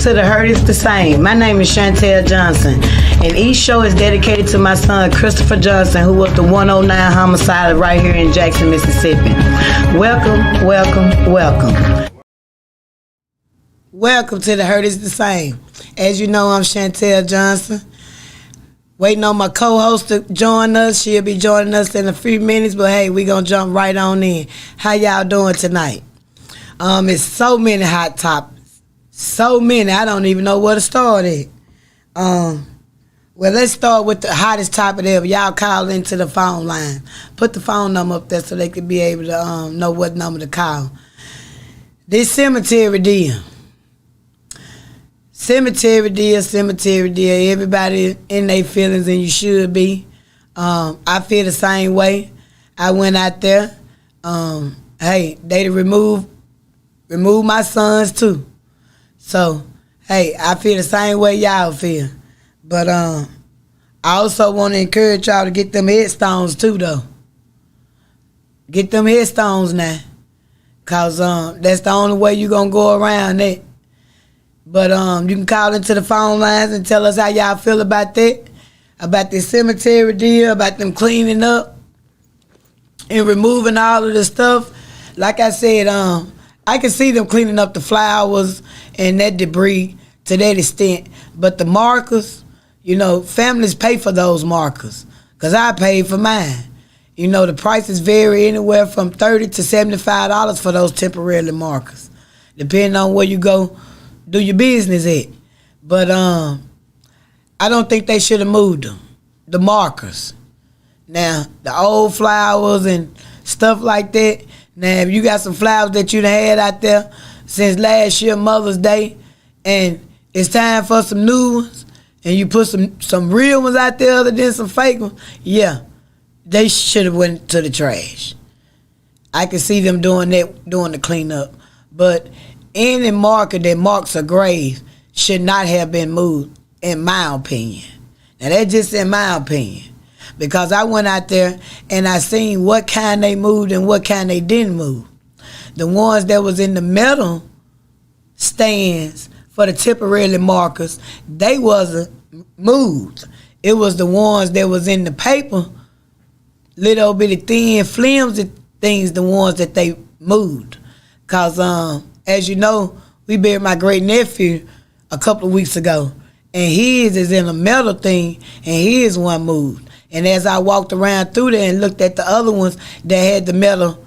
to The Hurt Is the Same. My name is Chantel Johnson, and each show is dedicated to my son, Christopher Johnson, who was the 109 homicide right here in Jackson, Mississippi. Welcome, welcome, welcome. Welcome to The Hurt Is the Same. As you know, I'm Chantel Johnson. Waiting on my co-host to join us. She'll be joining us in a few minutes, but hey, we're going to jump right on in. How y'all doing tonight? It's so many hot topics. So many, I don't even know where to start at. Well, let's start with the hottest topic ever. Y'all call into the phone line. Put the phone number up there so they can be able to know what number to call. This cemetery deal. Cemetery deal. Everybody in their feelings, and you should be. I feel the same way. I went out there. Hey, they remove my sons too. So, hey, I feel the same way y'all feel. But I also want to encourage y'all to get them headstones too, though. Get them headstones now. Because that's the only way you're going to go around that. But you can call into the phone lines and tell us how y'all feel about that, about this cemetery deal, about them cleaning up and removing all of the stuff. Like I said, I can see them cleaning up the flowers and that debris to that extent. But the markers, you know, families pay for those markers because I paid for mine. You know, the prices vary anywhere from $30 to $75 for those temporary markers, depending on where you go do your business at. But I don't think they should have moved them, the markers. Now, the old flowers and stuff like that, now if you got some flowers that you done had out there since last year, Mother's Day, and it's time for some new ones, and you put some real ones out there other than some fake ones, yeah, they should have went to the trash. I can see them doing that, doing the cleanup. But any marker that marks a grave should not have been moved, in my opinion. Now, that's just in my opinion. Because I went out there and I seen what kind they moved and what kind they didn't move. The ones that was in the metal stands for the temporary markers, they wasn't moved. It was the ones that was in the paper, little bitty thin, flimsy things, the ones that they moved. Because, as you know, we buried my great-nephew a couple of weeks ago, and his is in a metal thing, and his one moved. And as I walked around through there and looked at the other ones that had the metal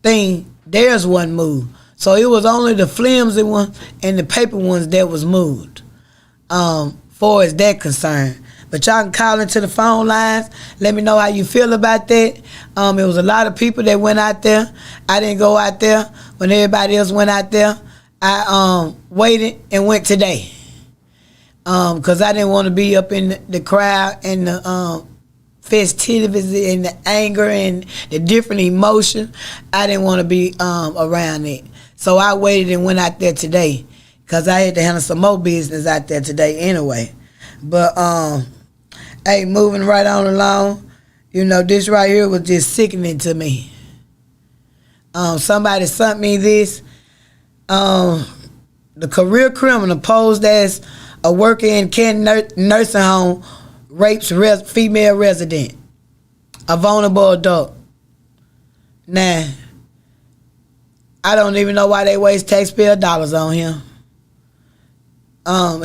thing, theirs wasn't moved. So it was only the flimsy ones and the paper ones that was moved, far as that concerned. But y'all can call into the phone lines. Let me know how you feel about that. It was a lot of people that went out there. I didn't go out there when everybody else went out there. I waited and went today. Because I didn't want to be up in the crowd and the festivities and the anger and the different emotions. I didn't want to be around it. So I waited and went out there today because I had to handle some more business out there today anyway. But, hey, moving right on along, you know, this right here was just sickening to me. Somebody sent me this. The career criminal posed as a worker in Canton nursing home rapes female resident, a vulnerable adult. Now, I don't even know why they waste taxpayer dollars on him.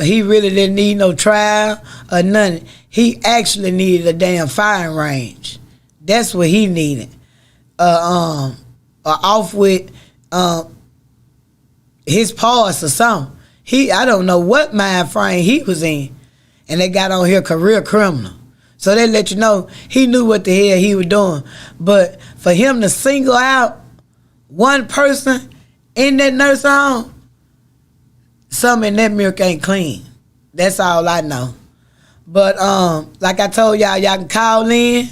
He really didn't need no trial or nothing. He actually needed a damn firing range. That's what he needed. Off with his parts or something. I don't know what mind frame he was in. And they got on here career criminal. So they let you know he knew what the hell he was doing. But for him to single out one person in that nursing home, something in that milk ain't clean. That's all I know. But like I told y'all can call in.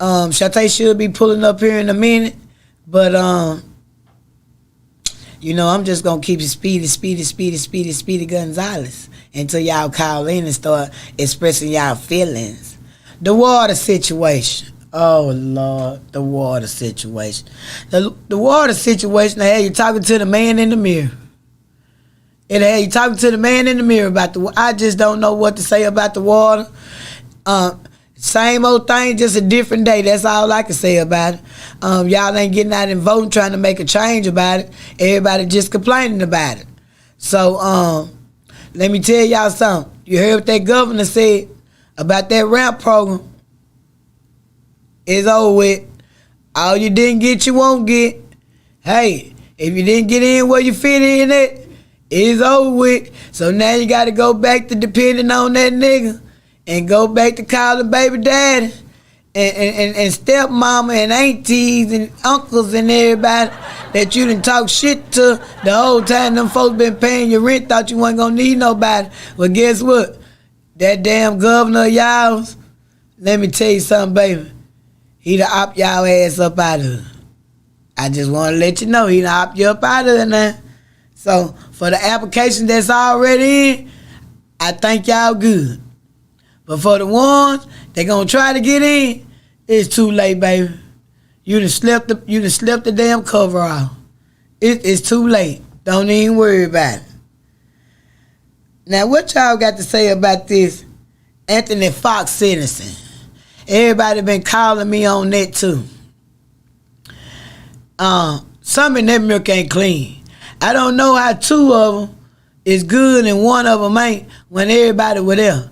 Shante should be pulling up here in a minute. But you know, I'm just gonna keep it speedy Gonzalez until y'all call in and start expressing y'all feelings. The water situation. Oh Lord, the water situation. The water situation. Hey, you're talking to the man in the mirror. It'll have you talking to the man in the mirror about the. I just don't know what to say about the water. Same old thing, just a different day. That's all I can say about it. Y'all ain't getting out and voting, trying to make a change about it. Everybody just complaining about it. So let me tell y'all something. You heard what that governor said about that ramp program? It's over with. All you didn't get, you won't get. Hey, if you didn't get in where you fit in at, it's over with. So now you got to go back to depending on that nigga and go back to calling baby daddy and stepmama and aunties and uncles and everybody that you done talk shit to the whole time them folks been paying your rent, thought you wasn't gonna need nobody. Well, guess what? That damn governor of y'all's, let me tell you something, baby. He done opt y'all ass up out of it. I just want to let you know he done opt you up out of it now. So for the application that's already in, I think y'all good. But for the ones that gonna try to get in, it's too late, baby. You done slept the damn cover off. It's too late. Don't even worry about it. Now, what y'all got to say about this Anthony Fox sentencing? Everybody been calling me on that too. Some in that milk ain't clean. I don't know how two of them is good and one of them ain't when everybody was there.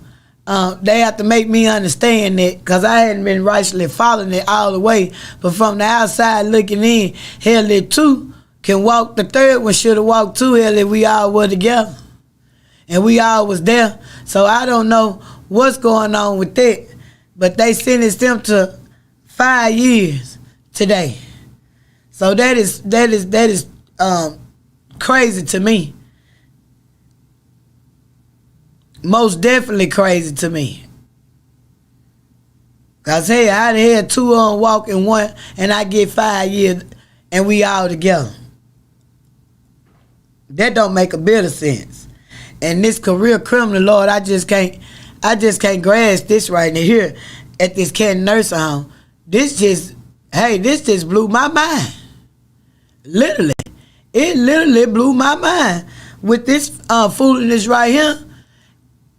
They have to make me understand that because I hadn't been rightly following it all the way. But from the outside looking in, hell, if two can walk, the third one should have walked too, hell, if we all were together. And we all was there. So I don't know what's going on with that. But they sentenced them to 5 years today. So that is crazy to me. Most definitely crazy to me. Cause hey, I had two on walk and one, and I get 5 years, and we all together. That don't make a bit of sense. And this career criminal, Lord, I just can't grasp this right now here at this Canton nursing home. This just blew my mind. Literally, it literally blew my mind with this foolishness right here.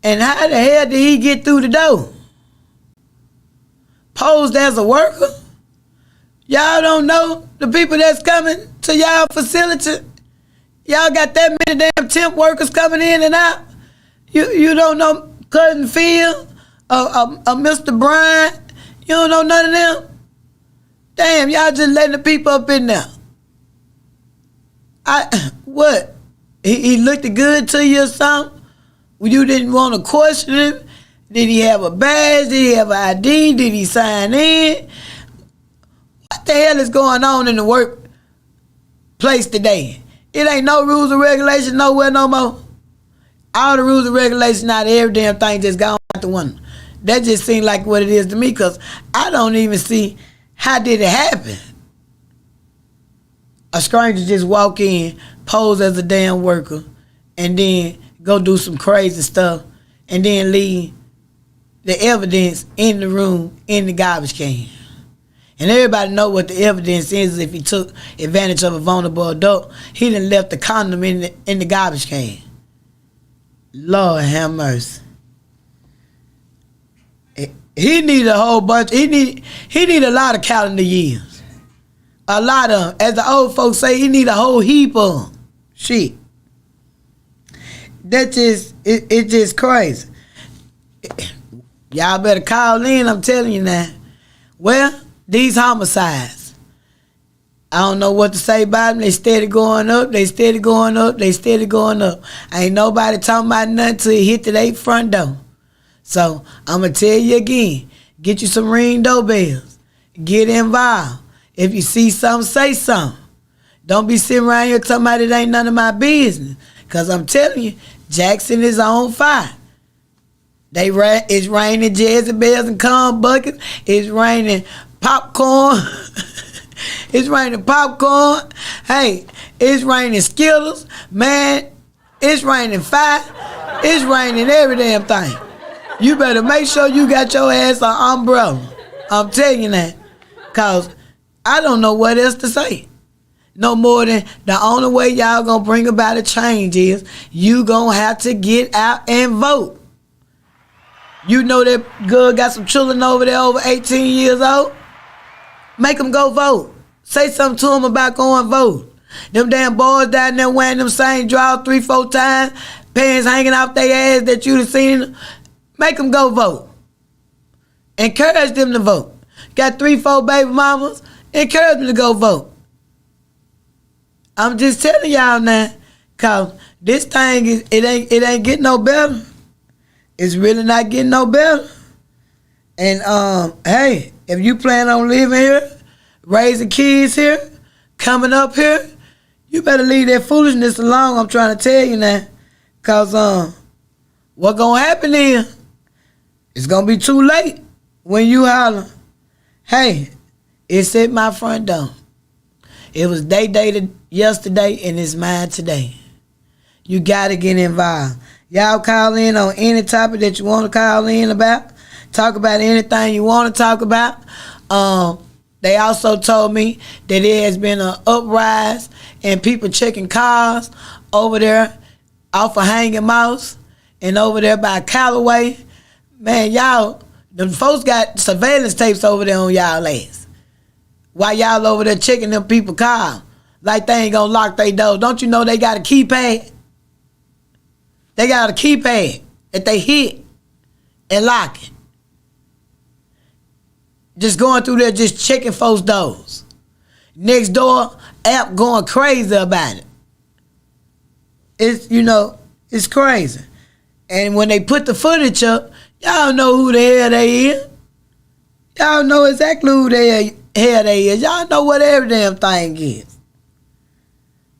And how the hell did he get through the door? Posed as a worker? Y'all don't know the people that's coming to y'all facility? Y'all got that many damn temp workers coming in and out? You don't know Cousin Phil or Mr. Bryant? You don't know none of them? Damn, y'all just letting the people up in there. What? He looked good to you or something? You didn't want to question him? Did he have a badge? Did he have an ID? Did he sign in? What the hell is going on in the workplace today? It ain't no rules or regulations nowhere no more. All the rules and regulations, not every damn thing just gone out the window. That just seems like what it is to me because I don't even see how did it happen. A stranger just walk in, pose as a damn worker, and then go do some crazy stuff, and then leave the evidence in the room in the garbage can. And everybody know what the evidence is if he took advantage of a vulnerable adult. He done left the condom in the garbage can. Lord have mercy. He need a whole bunch. He need a lot of calendar years. A lot of them. As the old folks say, he need a whole heap of them. Shit. That just, it's just crazy. Y'all better call in, I'm telling you now. Well, these homicides, I don't know what to say about them. They steady going up, they steady going up, they steady going up. Ain't nobody talking about nothing till it hit to their front door. So, I'm going to tell you again, get you some ring doorbells. Get involved. If you see something, say something. Don't be sitting around here talking about it ain't none of my business. Because I'm telling you, Jackson is on fire. It's raining Jezebels and corn buckets. It's raining popcorn. It's raining popcorn. Hey, it's raining Skittles. Man, it's raining fire. It's raining every damn thing. You better make sure you got your ass an umbrella. I'm telling you that. Because I don't know what else to say. no more than the only way y'all gonna bring about a change is you gonna have to get out and vote. You know that girl got some children over there over 18 years old. Make them go vote. Say something to them about going vote. Them damn boys down there wearing them same drawers 3-4 times, pants hanging off their ass that you done seen. Make them go vote. Encourage them to vote. Got 3-4 baby mamas, encourage them to go vote. I'm just telling y'all now, cause this thing is it ain't getting no better. It's really not getting no better. And hey, if you plan on living here, raising kids here, coming up here, you better leave that foolishness alone. I'm trying to tell you now, cause what gonna happen is it's gonna be too late when you holler, hey, it's at my front door. It was they dated yesterday and it's mine today. You gotta get involved. Y'all call in on any topic that you want to call in about. Talk about anything you want to talk about. They also told me that there has been an uprise in people checking cars over there off of Hanging Mouse and over there by Callaway. Man, y'all, them folks got surveillance tapes over there on y'all ass. While y'all over there checking them people cars like they ain't gonna lock their door. Don't you know they got a keypad? They got a keypad that they hit and lock it. Just going through there, just checking folks' doors. Next door app going crazy about it. It's, it's crazy. And when they put the footage up, y'all know who the hell they is. Y'all know exactly who the hell they is. Y'all know what every damn thing is.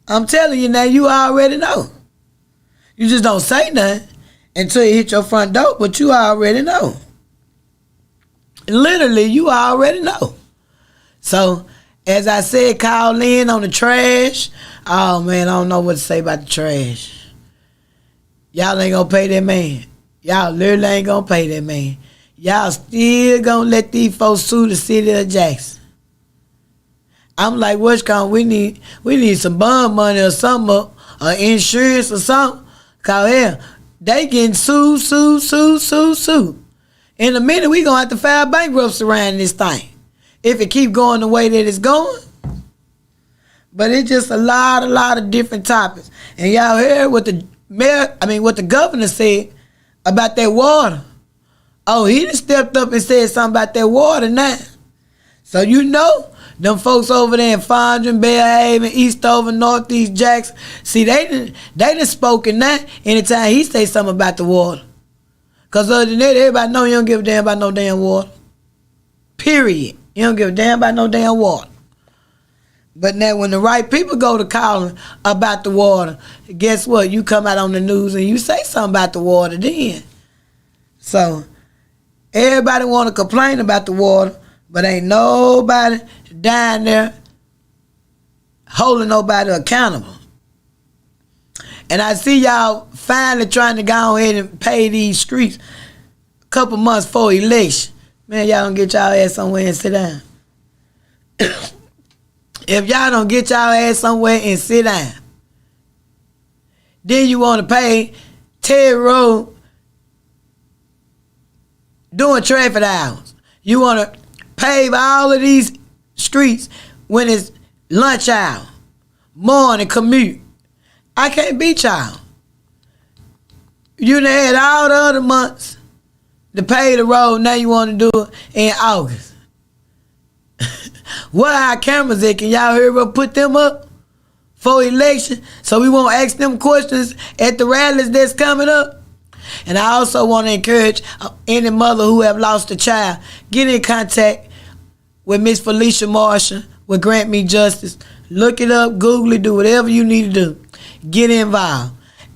I'm telling you now, you already know. You just don't say nothing until you hit your front door, but you already know. Literally, you already know. So, as I said, call in on the trash. Oh, man, I don't know what to say about the trash. Y'all ain't gonna pay that man. Y'all literally ain't gonna pay that man. Y'all still gonna let these folks sue the city of Jackson. I'm like, what's going? We need some bond money or something, or insurance or something. Cause yeah, they getting sued. In a minute, we gonna have to file bankruptcy around this thing if it keep going the way that it's going. But it's just a lot of different topics. And y'all heard what the governor said about that water. Oh, he done stepped up and said something about that water now. So them folks over there in Fondren, Bellhaven, Eastover, Northeast Jackson, see, they done spoken now anytime he say something about the water. Because other than that, everybody know you don't give a damn about no damn water. Period. You don't give a damn about no damn water. But now when the right people go to calling about the water, guess what? You come out on the news and you say something about the water then. So, everybody want to complain about the water, but ain't nobody down there holding nobody accountable. And I see y'all finally trying to go ahead and pay these streets a couple months before election. Man, y'all don't get y'all ass somewhere and sit down. If y'all don't get y'all ass somewhere and sit down, then you want to pay Terry Road doing traffic hours. You want to pave all of these streets when it's lunch hour, morning commute. I can't beat y'all. You done had all the other months to pay the road. Now you want to do it in August. What our cameras at? Can y'all hurry up, put them up for election so we won't ask them questions at the rallies that's coming up? And I also want to encourage any mother who have lost a child, get in contact with Miss Felicia Marshall with Grant Me Justice. Look it up, Google it, do whatever you need to do. Get involved.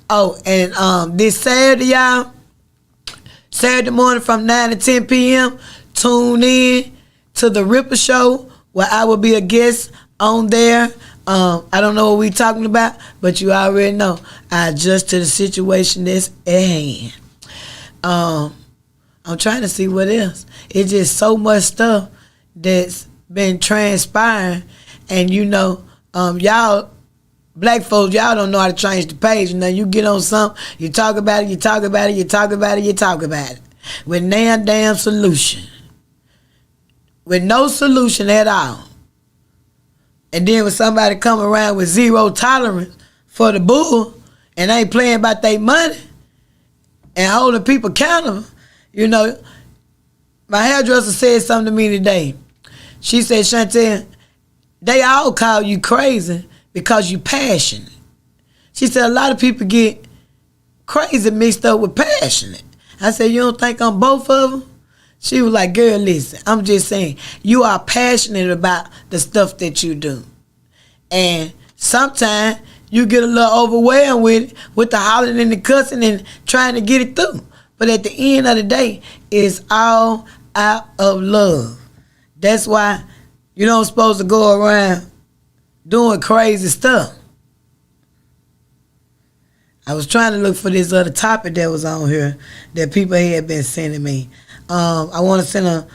Oh, and this Saturday, y'all, Saturday morning from 9 to 10 p.m., tune in to the Ripper Show where I will be a guest on there. I don't know what we talking about, but you already know. I adjust to the situation that's at hand. I'm trying to see what else. It's just so much stuff that's been transpiring, and Y'all, black folks, y'all don't know how to change the page. You know, you get on something, you talk about it, you talk about it, you talk about it, you talk about it. With no damn solution. With no solution at all. And then when somebody come around with zero tolerance for the bull and ain't playing about their money and holding people accountable, you know, my hairdresser said something to me today. She said, Chantel, they all call you crazy because you passionate. She said a lot of people get crazy mixed up with passionate. I said, you don't think I'm both of them? She was like, girl, listen, I'm just saying, you are passionate about the stuff that you do. And sometimes you get a little overwhelmed with the hollering and the cussing and trying to get it through. But at the end of the day, it's all out of love. That's why you don't supposed to go around doing crazy stuff. I was trying to look for this other topic that was on here that people had been sending me. I want to send a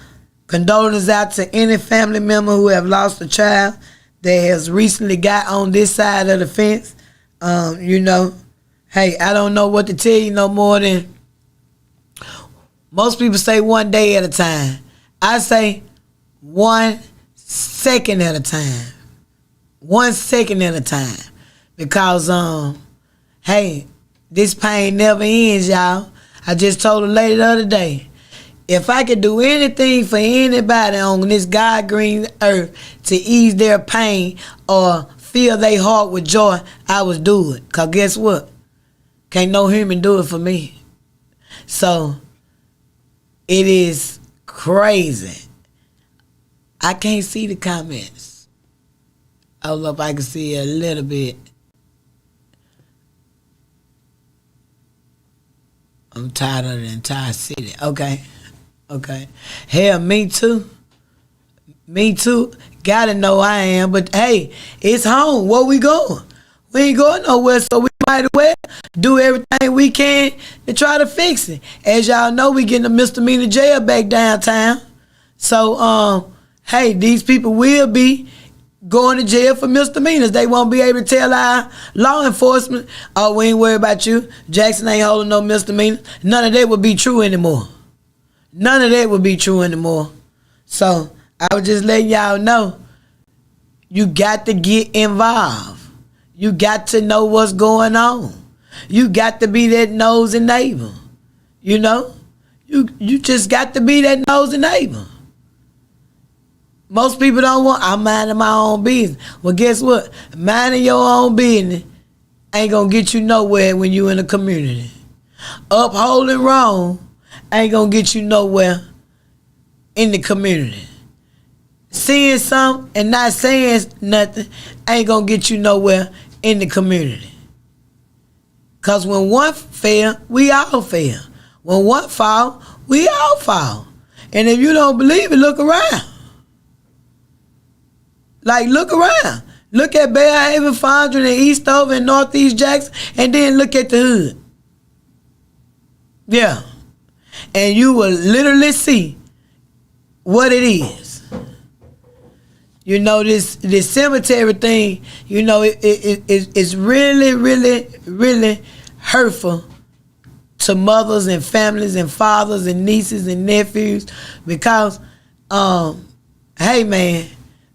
condolence out to any family member who have lost a child that has recently got on this side of the fence. You know, hey, I don't know what to tell you no more than most people say 1 day at a time. I say 1 second at a time. 1 second at a time. Because, hey, this pain never ends, y'all. I just told a lady the other day, if I could do anything for anybody on this God-green earth to ease their pain or fill their heart with joy, I would do it. Because guess what? Can't no human do it for me. So, it is crazy. I can't see the comments. I don't know if I can see a little bit. I'm tired of the entire city. Okay. Hell, me too. Gotta know I am. But hey, it's home. Where we going? We ain't going nowhere, so we might as well do everything we can to try to fix it. As y'all know, we getting a misdemeanor jail back downtown. So, hey, these people will be going to jail for misdemeanors. They won't be able to tell our law enforcement, oh, we ain't worried about you. Jackson ain't holding no misdemeanor. None of that would be true anymore. None of that would be true anymore. So I was just letting y'all know, you got to get involved. You got to know what's going on. You got to be that nosy neighbor. You know? You just got to be that nosy neighbor. Most people don't want, I'm minding my own business. Well, guess what? Minding your own business ain't gonna get you nowhere when you in a community. Upholding wrong ain't gonna get you nowhere in the community. Seeing something and not saying nothing ain't gonna get you nowhere in the community. Cause when one fail, we all fail. When one fall, we all fall. And if you don't believe it, look around. Like, look around. Look at Bearhaven, Fondren, and Eastover, and Northeast Jackson, and then look at the hood. Yeah. And you will literally see what it is. You know, this cemetery thing, you know, it's really, really, really hurtful to mothers and families and fathers and nieces and nephews because, hey, man,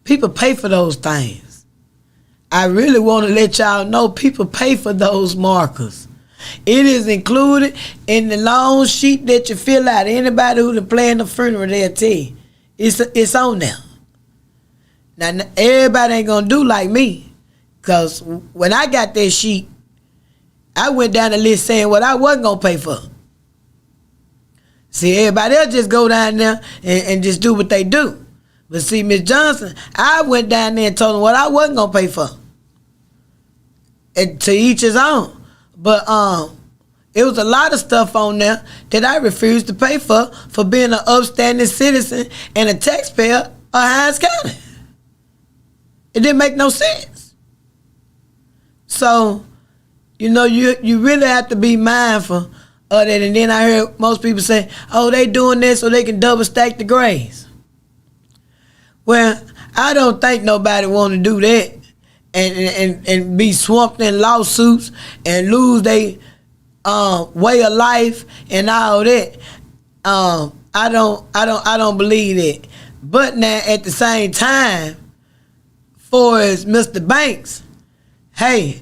people pay for those things. I really want to let y'all know people pay for those markers. It is included in the long sheet that you fill out. Anybody who done planned the funeral, they'll tell you. It's on there. Now, everybody ain't going to do like me. Because when I got that sheet, I went down the list saying what I wasn't going to pay for. See, everybody else just go down there and just do what they do. But see, Miss Johnson, I went down there and told them what I wasn't going to pay for. And to each his own. But it was a lot of stuff on there that I refused to pay for being an upstanding citizen and a taxpayer of Hinds County. It didn't make no sense. So, you know, you really have to be mindful of that. And then I heard most people say, oh, they doing this so they can double stack the graves. Well, I don't think nobody want to do that. and be swamped in lawsuits and lose their way of life and all that. I don't believe that. But now at the same time, for as Mr. Banks, hey,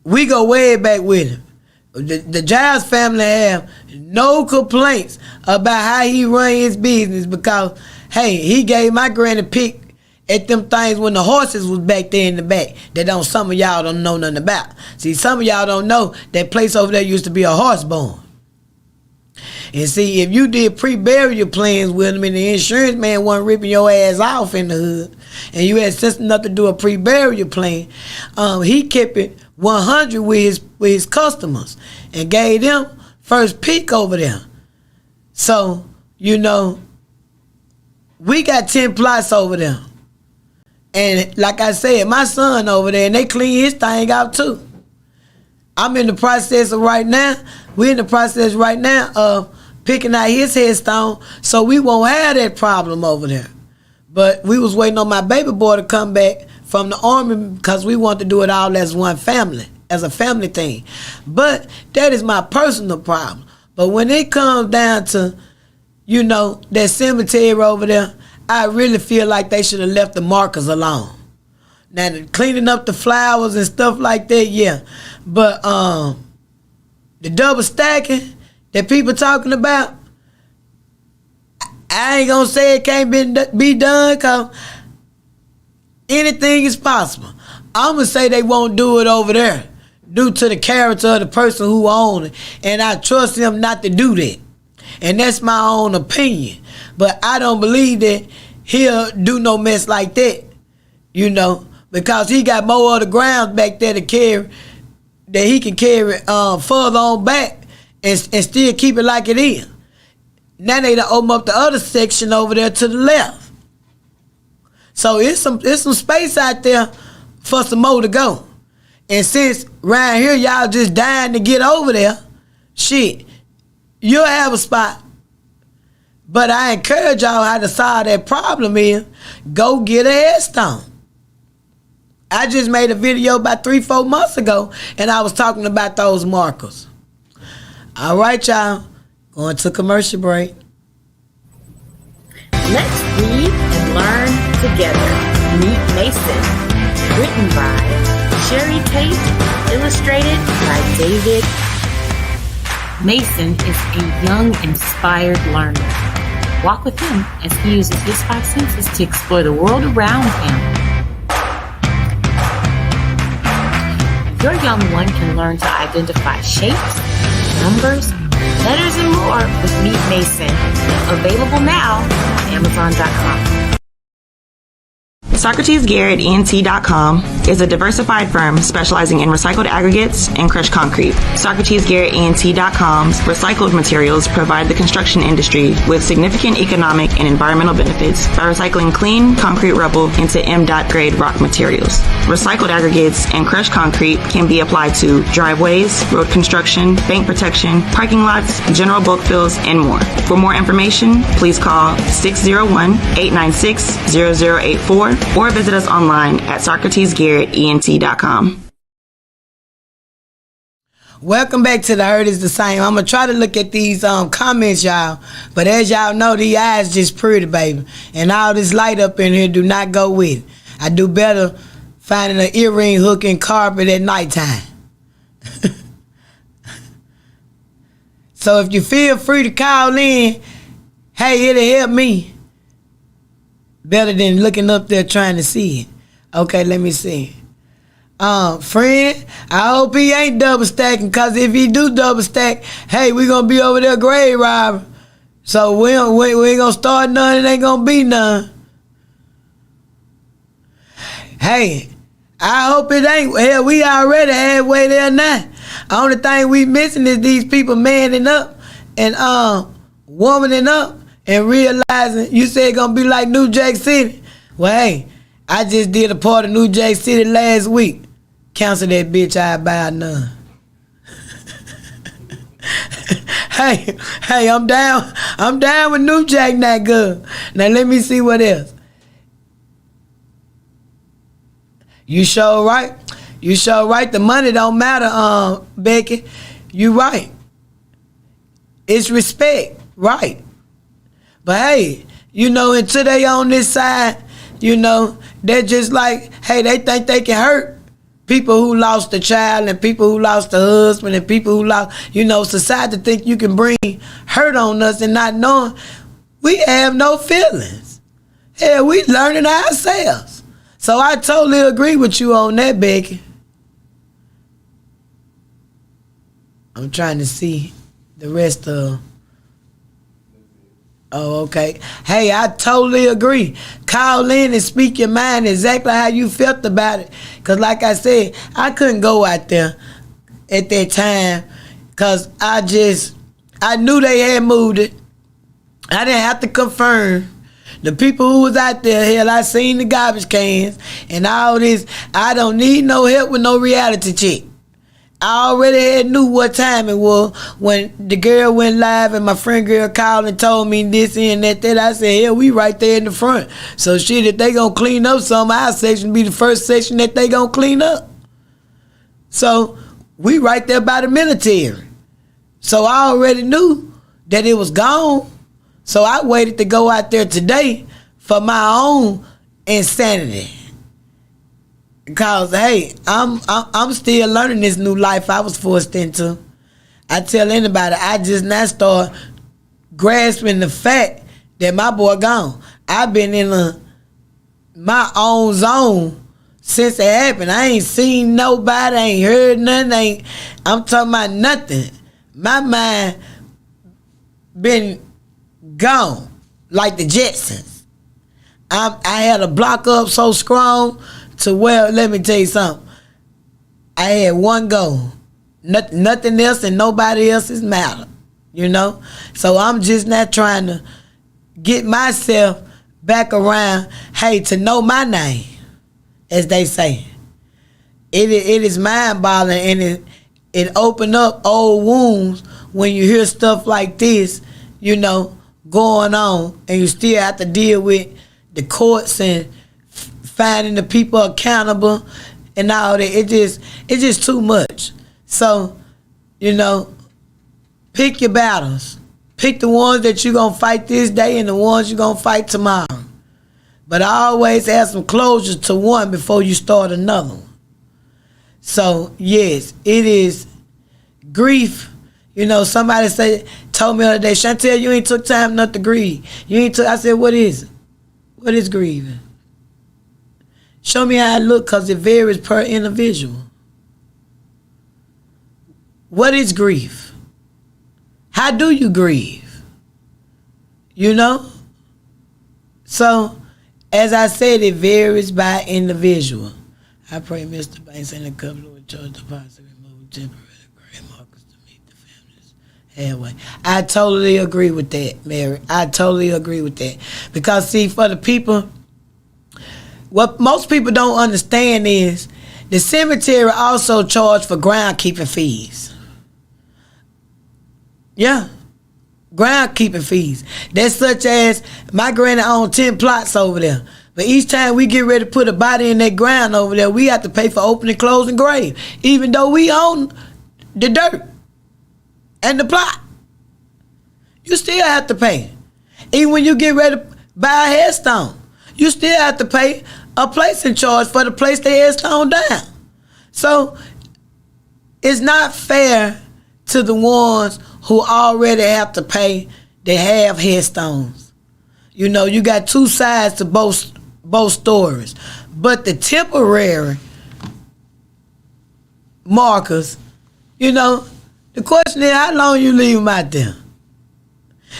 we go way back with him. The Giles family have no complaints about how he run his business because, hey, he gave my granny pick at them things when the horses was back there in the back that some of y'all don't know nothing about. See, some of y'all don't know that place over there used to be a horse barn. And see, if you did pre-burial plans with him and the insurance man wasn't ripping your ass off in the hood, and you had sense enough to do a pre-burial plan, he kept it 100 with his customers and gave them first pick over there. So, you know, we got 10 plots over there. And like I said, my son over there, and they clean his thing out too. I'm in the process of right now, we're in the process right now of picking out his headstone so we won't have that problem over there. But we was waiting on my baby boy to come back from the army because we want to do it all as one family, as a family thing. But that is my personal problem. But when it comes down to, you know, that cemetery over there, I really feel like they should have left the markers alone. Now, cleaning up the flowers and stuff like that, yeah. But the double stacking that people talking about, I ain't gonna say it can't be done because anything is possible. I'm gonna say they won't do it over there due to the character of the person who owns it, and I trust him not to do that. And that's my own opinion. But I don't believe that he'll do no mess like that, you know, because he got more of the grounds back there to carry, that he can carry further on back and still keep it like it is. Now they done open up the other section over there to the left. So it's some space out there for some more to go. And since around here y'all just dying to get over there, shit, you'll have a spot. But I encourage y'all how to solve that problem is go get a headstone. I just made a video about 3-4 months ago and I was talking about those markers. All right, y'all. Going to commercial break. Let's read and learn together. Meet Mason. Written by Sherry Tate. Illustrated by David. Mason is a young, inspired learner. Walk with him as he uses his 5 senses to explore the world around him. Your young one can learn to identify shapes, numbers, letters, and more with Meet Mason. Available now on Amazon.com. SocratesGarrettENT.com is a diversified firm specializing in recycled aggregates and crushed concrete. SocratesGarrettENT.com's recycled materials provide the construction industry with significant economic and environmental benefits by recycling clean concrete rubble into MDOT grade rock materials. Recycled aggregates and crushed concrete can be applied to driveways, road construction, bank protection, parking lots, general bulk fills, and more. For more information, please call 601-896-0084 or visit us online at SocratesGarrettENT.com. Welcome back to The Herd is the Same. I'm going to try to look at these comments, y'all. But as y'all know, these eyes just pretty, baby. And all this light up in here do not go with it. I do better finding an earring hook and carpet at nighttime. So if you feel free to call in, hey, it'll help me. Better than looking up there trying to see it. Okay, let me see. Friend, I hope he ain't double stacking, cause if he do double stack, hey, we gonna be over there grave robbing. So we ain't gonna start none, it ain't gonna be none. Hey, I hope it ain't. Hell, we already halfway there now. Only thing we missing is these people manning up and womaning up and realizing you said it's gonna be like New Jack City. Well, hey, I just did a part of New Jack City last week. Cancel that bitch, I buy none. hey, I'm down with New Jack now, good. Now let me see what else. You sure right. You sure right. The money don't matter, Becky. You right. It's respect, right? But hey, you know, until they on this side, you know, they're just like, hey, they think they can hurt people who lost a child and people who lost a husband and people who lost, you know, society think you can bring hurt on us and not knowing we have no feelings. Hell, we learning ourselves. So I totally agree with you on that, Becky. I'm trying to see the rest of. Oh, okay. Hey, I totally agree. Call in and speak your mind exactly how you felt about it. Because like I said, I couldn't go out there at that time because I knew they had moved it. I didn't have to confirm. The people who was out there, hell, I seen the garbage cans and all this. I don't need no help with no reality check. I already knew what time it was when the girl went live and my friend girl called and told me this and that. I said, hell, we right there in the front. So shit, if they gonna clean up something, our section be the first section that they gonna clean up. So we right there by the military. So I already knew that it was gone. So I waited to go out there today for my own insanity. Because hey, I'm still learning this new life I was forced into. I tell anybody, I just now start grasping the fact that my boy gone. I've been in my own zone since it happened. I ain't seen nobody, I ain't heard nothing. I'm talking about nothing. My mind been gone like the Jetsons. I had a block up so strong to where, let me tell you something, I had one goal. Nothing else and nobody else's matter, you know? So I'm just not trying to get myself back around, hey, to know my name, as they say. It is mind-boggling, and it open up old wounds when you hear stuff like this, you know, going on, and you still have to deal with the courts and finding the people accountable and all that. It's just too much. So, you know, pick your battles. Pick the ones that you're going to fight this day and the ones you're going to fight tomorrow. But always have some closure to one before you start another one. So, yes, it is grief. You know, somebody told me the other day, Chantel, you ain't took time enough to grieve. I said, what is it? What is grieving? Show me how it look, because it varies per individual. What is grief? How do you grieve? You know? So, as I said, it varies by individual. I pray Mr. Banks and the couple with church deposit remove temporary grave markers to meet the family's halfway. I totally agree with that, Mary. I totally agree with that. Because, see, for the people, what most people don't understand is the cemetery also charge for groundkeeping fees. Yeah, groundkeeping fees. That's such as my granny owned 10 plots over there. But each time we get ready to put a body in that ground over there, we have to pay for opening, closing grave, even though we own the dirt and the plot. You still have to pay. Even when you get ready to buy a headstone, you still have to pay a placing charge for the place the headstone down. So it's not fair to the ones who already have to pay that have headstones. You know, you got two sides to both stories. But the temporary markers, you know, the question is, how long you leave them out there?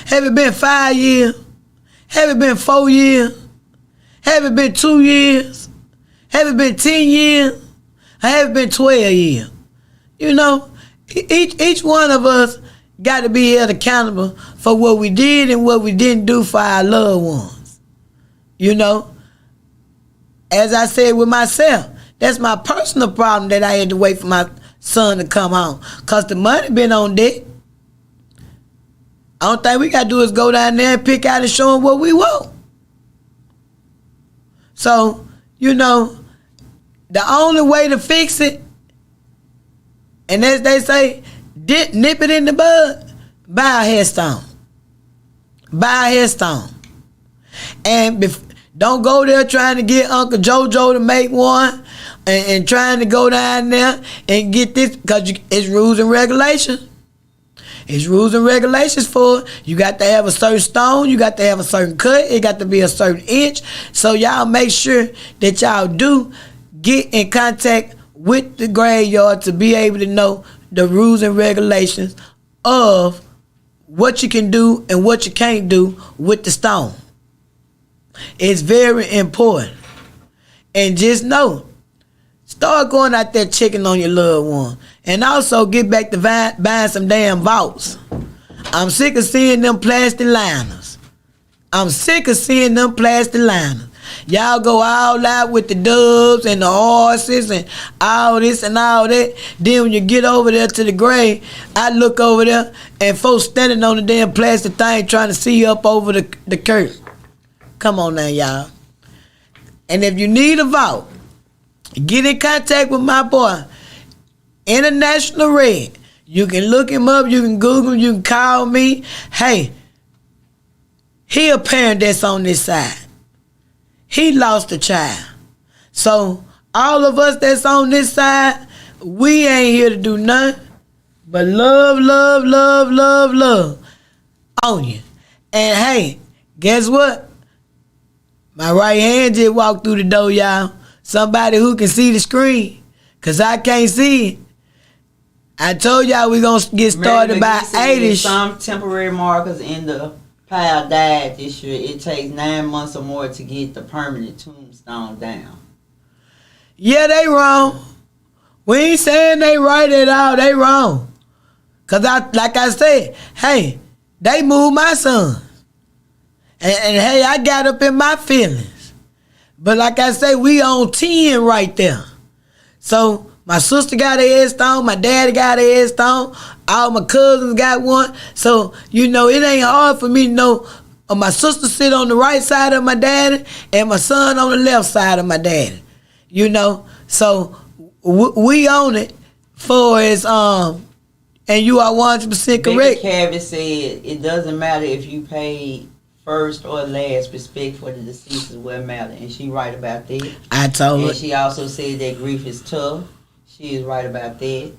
Have it been 5 years? Have it been 4 years? Have it been 2 years? Have it been 10 years? Or have it been 12 years? You know, each one of us got to be held accountable for what we did and what we didn't do for our loved ones. You know, as I said with myself, that's my personal problem that I had to wait for my son to come home. Because the money been on deck. Only thing we got to do is go down there and pick out and show them what we want. So, you know, the only way to fix it, and as they say, nip it in the bud, buy a headstone. Buy a headstone. And don't go there trying to get Uncle JoJo to make one and trying to go down there and get this, because it's rules and regulations. It's rules and regulations for it. You got to have a certain stone. You got to have a certain cut. It got to be a certain inch. So y'all make sure that y'all do get in contact with the graveyard to be able to know the rules and regulations of what you can do and what you can't do with the stone. It's very important. And just know, start going out there checking on your loved one. And also get back to buying some damn vaults. I'm sick of seeing them plastic liners. Y'all go all out with the doves and the horses and all this and all that. Then when you get over there to the grave, I look over there and folks standing on the damn plastic thing trying to see up over the curtain. Come on now, y'all. And if you need a vault, get in contact with my boy, International Red. You can look him up, you can Google him, you can call me. Hey, he a parent that's on this side. He lost a child. So all of us that's on this side, we ain't here to do nothing but love on you. And hey, guess what? My right hand just walked through the door, y'all. Somebody who can see the screen, because I can't see it. I told y'all we going to get started by 80. Some temporary markers in the pile died this year. It takes 9 months or more to get the permanent tombstone down. Yeah, they wrong. We ain't saying they right at all. They wrong. Because like I said, hey, they moved my son. And hey, I got up in my feelings. But like I say, we on 10 right there. So my sister got a headstone, my daddy got a headstone, all my cousins got one. So, you know, it ain't hard for me to know my sister sit on the right side of my daddy and my son on the left side of my daddy. You know, so we own it for as and you are 100% correct. Baby Cabot said it doesn't matter if you paid first or last, respect for the deceased is what matters, and she right about that. I told her. And she also said that grief is tough. She is right about that.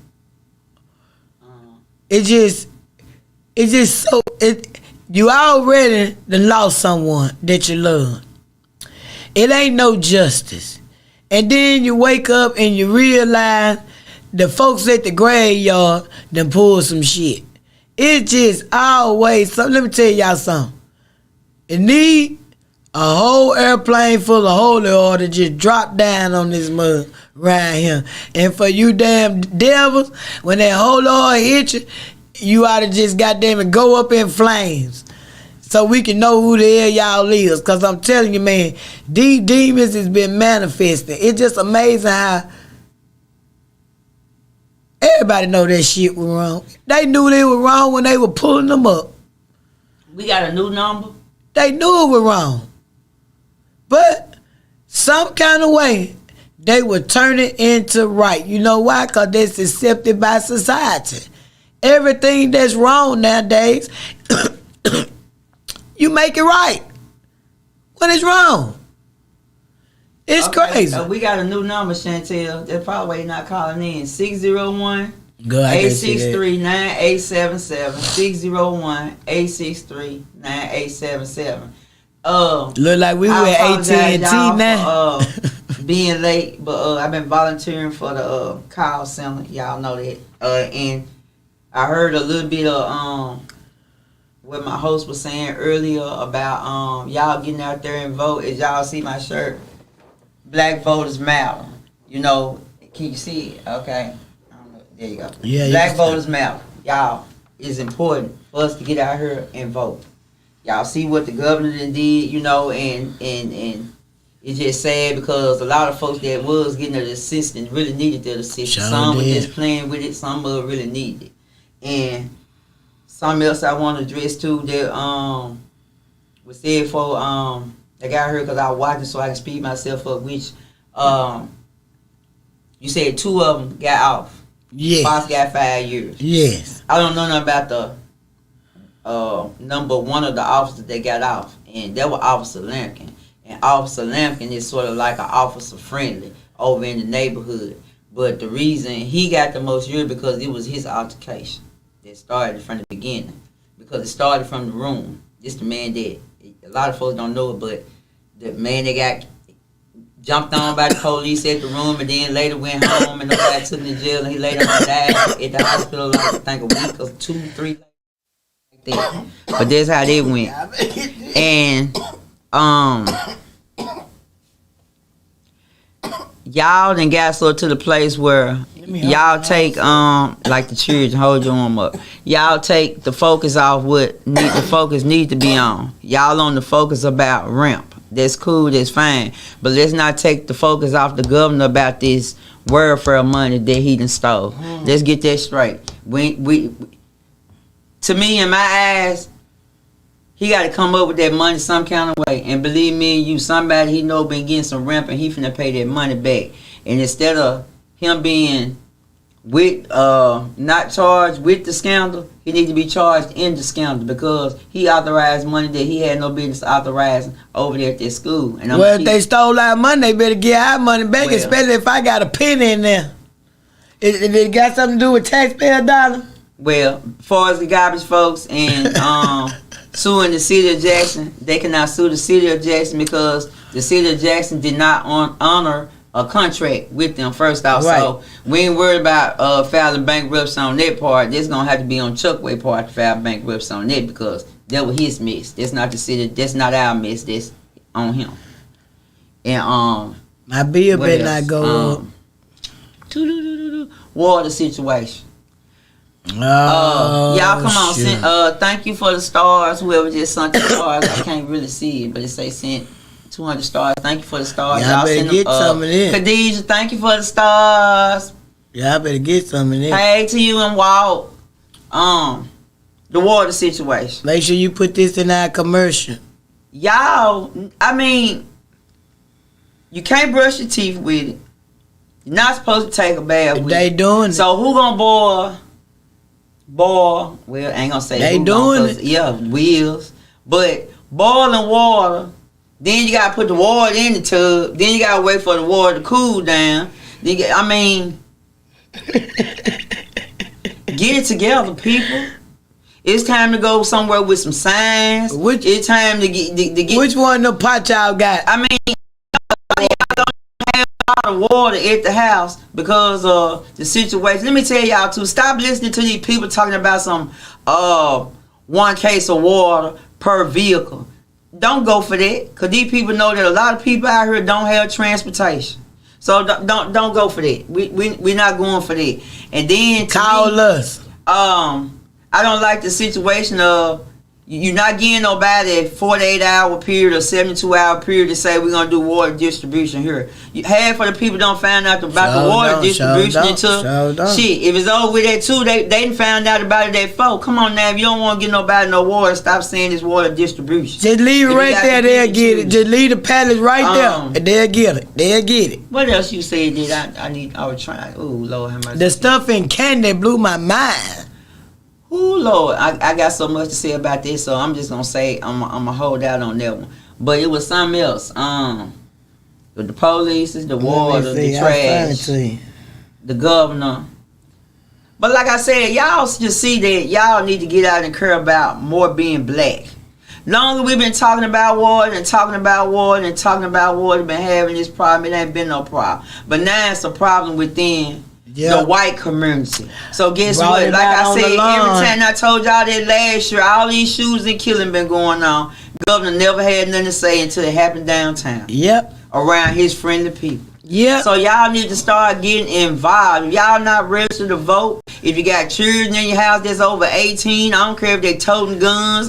You already done lost someone that you love. It ain't no justice. And then you wake up and you realize the folks at the graveyard done pulled some shit. It's just always something. Let me tell y'all something. It need a whole airplane full of holy water just drop down on this mud right here. And for you damn devils, when that holy oil hit you, you ought to just goddamn it go up in flames. So we can know who the hell y'all is. Because I'm telling you, man, these demons has been manifesting. It's just amazing how everybody know that shit was wrong. They knew they were wrong when they were pulling them up. We got a new number. They knew it was wrong. But some kind of way, they would turn it into right. You know why? Because that's accepted by society. Everything that's wrong nowadays, you make it right when it's wrong. It's crazy. We got a new number, Chantel. They're probably not calling in. 601-863-9877. 601-863-9877. Look like we were at AT&T now. Being late, but I've been volunteering for the call center. Y'all know that. And I heard a little bit of what my host was saying earlier about y'all getting out there and vote. As y'all see my shirt, Black Voters Matter. You know, can you see it? Okay. I don't know. There you go. Yeah, Black Voters Matter. Y'all, it's important for us to get out here and vote. Y'all see what the governor did, you know, and it's just sad because a lot of folks that was getting the assistance really needed that assistance. Sure some were did. just playing with it, some of it really needed it. And something else I want to address too that was said for I got here because I was watching so I can speed myself up, which You said 2 of them got off. Yes. Fox got 5 years. Yes. I don't know nothing about the number one of the officers that got off, and that was Officer Lampkin. And Officer Lampkin is sort of like an officer friendly over in the neighborhood. But the reason he got the most years because it was his altercation that started from the beginning. Because it started from the room. This the man that a lot of folks don't know it, but the man that got jumped on by the police at the room and then later went home and nobody took him to jail and he later on died at the hospital like I think a week or 2, 3 like that. But that's how they went. And y'all done got so to the place where y'all take like the children, hold your arm up. Y'all take the focus off what the focus need to be on. Y'all on the focus about ramp. That's cool, that's fine. But let's not take the focus off the governor about this welfare money that he done stole. Let's get that straight. We to me, in my eyes, he got to come up with that money some kind of way. And believe me and you, somebody he know been getting some ramp and he finna pay that money back. And instead of him being with not charged with the scandal, he need to be charged in the scandal because he authorized money that he had no business authorizing over there at that school. And well, if they stole our money, they better get our money back, especially if I got a penny in there. If it got something to do with taxpayer dollar. Well, as far as the garbage folks and suing the city of Jackson, they cannot sue the city of Jackson because the city of Jackson did not honor a contract with them first off. Right. So we ain't worried about filing bankruptcy on that part. That's gonna have to be on Chuckway part to file bankruptcy on that because that was his mess. That's not the city. That's not our mess. That's on him. And my bill better not go up. Water situation. Oh, y'all come on. Thank you for the stars. Whoever just sent the stars, I can't really see it, but it say sent 200 stars. Thank you for the stars. Y'all better get some of this. Khadijah, thank you for the stars. Y'all better get some of this. Hey to you and Walt. The water situation. Make sure you put this in our commercial. Y'all, I mean, you can't brush your teeth with it. You're not supposed to take a bath with it. They doing it. So who gonna boil? Well, I ain't gonna say they doing it. Yeah, wheels. But boiling water, then you gotta put the water in the tub. Then you gotta wait for the water to cool down. Get it together, people. It's time to go somewhere with some signs. It's time to get. Which one of the pot y'all got? I mean, y'all don't have a lot of water at the house because of the situation. Let me tell y'all too. Stop listening to these people talking about some 1 case of water per vehicle. Don't go for that, because these people know that a lot of people out here don't have transportation. So don't go for that. We're not going for that. And then call us. I don't like the situation of you're not getting nobody a 48-hour period or 72-hour period to say we're gonna do water distribution here. Half of the people don't find out about the water distribution until shit. If it's over with that too, they didn't find out about it at 4. Come on now, if you don't want to get nobody no water, stop saying it's water distribution. Just leave it right there, they'll get it. Just leave the pallets right there, and they'll get it. They'll get it. What else you said that I was trying? Oh Lord, how much? The stuff in Candy blew my mind. Oh Lord, I got so much to say about this, so I'm just gonna say I'm gonna hold out on that one. But it was something else. With the police, the water, the trash, the governor. But like I said, y'all just see that y'all need to get out and care about more being black. Longer we've been talking about water and talking about water and talking about water, been having this problem. It ain't been no problem. But now it's a problem within the white community. So guess what? Like I said, every time I told y'all that last year, all these shootings and killing been going on. Governor never had nothing to say until it happened downtown. Yep. Around his friendly people. Yeah. So y'all need to start getting involved. If y'all not registered to vote, if you got children in your house that's over 18, I don't care if they toting guns,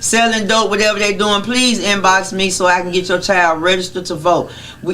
selling dope, whatever they doing, please inbox me so I can get your child registered to vote.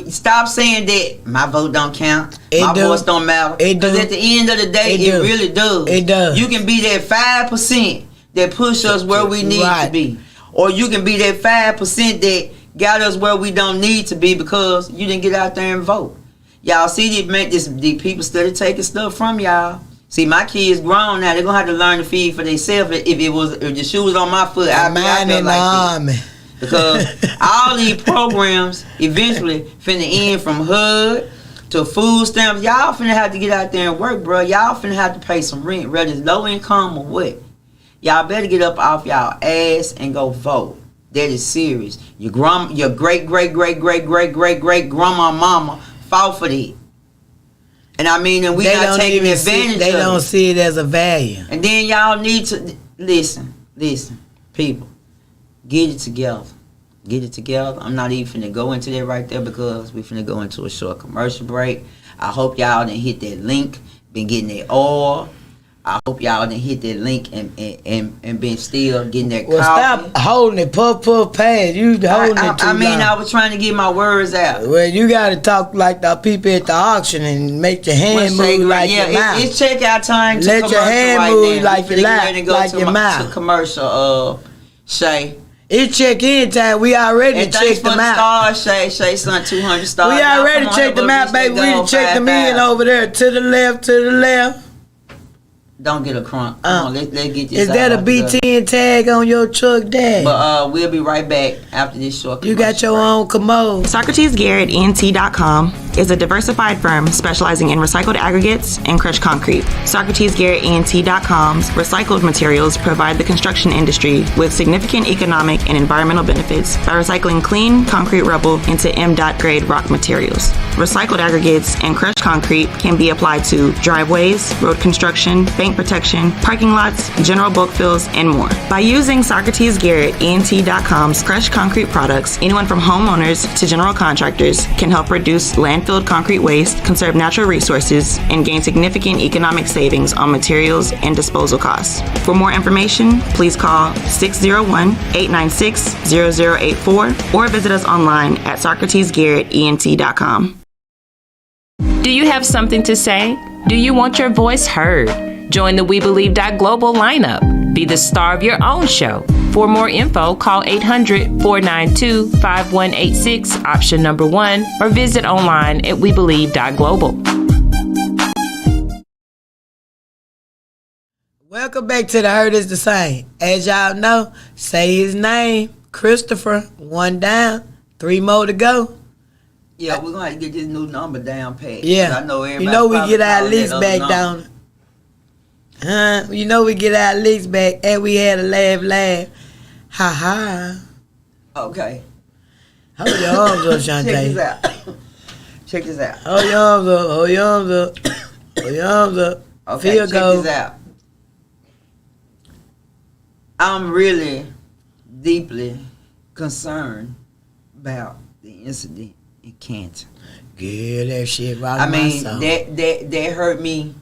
Stop saying that my vote don't count, my voice don't matter. Because at the end of the day, it really does. It does. You can be that 5% that push us where we need to be. Or you can be that 5% that got us where we don't need to be because you didn't get out there and vote. Y'all see these people still taking stuff from y'all. See, my kids grown now. They're gonna have to learn to feed for themselves. If the shoe was on my foot, I'd be out there like this. Because all these programs eventually finna end from HUD to food stamps. Y'all finna have to get out there and work, bro. Y'all finna have to pay some rent, whether it's low income or what. Y'all better get up off y'all ass and go vote. That is serious. Your great grandma mama fought for that. And I mean, and we not taking advantage of it. They don't see it as a value. And then y'all need to listen, people, get it together. Get it together. I'm not even finna go into that right there because we finna go into a short commercial break. I hope y'all done hit that link, been getting that oil. I hope y'all done hit that link and been still getting that coffee. Stop holding it, puff pass. You holding it too long. I was trying to get my words out. Well, you got to talk like the people at the auction and make your hand move like your mouth. It's checkout time. Let your hand move like your mouth. To commercial, Shay. It's check-in time. We already checked them out. Shay sent 200 stars. We already checked them out, baby. We done checked them in over there to the left. Don't get a crunk. Come on, let's get this. Is that a B10 tag on your truck, Dad? But we'll be right back after this short. You got your own commode. SocratesGarrettENT.com is a diversified firm specializing in recycled aggregates and crushed concrete. SocratesGarrettENT.com's recycled materials provide the construction industry with significant economic and environmental benefits by recycling clean concrete rubble into M.DOT grade rock materials. Recycled aggregates and crushed concrete can be applied to driveways, road construction, bank protection, parking lots, general bulk fills, and more. By using SocratesGarrettENT.com's crushed concrete products, anyone from homeowners to general contractors can help reduce landfilled concrete waste, conserve natural resources, and gain significant economic savings on materials and disposal costs. For more information, please call 601-896-0084 or visit us online at SocratesGarrettENT.com. Do you have something to say? Do you want your voice heard? Join the We Believe Global lineup. Be the star of your own show. For more info, call 800-492-5186, option number 1, or visit online at webelieve.global. Welcome back to the Heard is the Same. As y'all know, say his name, Christopher. 1 down, 3 more to go. Yeah, we're gonna have to get this new number down pat. Yeah, I know everybody. You know we get our leaks back down. You know we get our leaks back, and we had a laugh. Ha ha. Okay. Hold your arms up, Shantae. Check this out. Hold your arms up. Hold your arms up. Okay, check this out. I'm really deeply concerned about the incident in Canton. Yeah, that shit right. I mean, that hurt me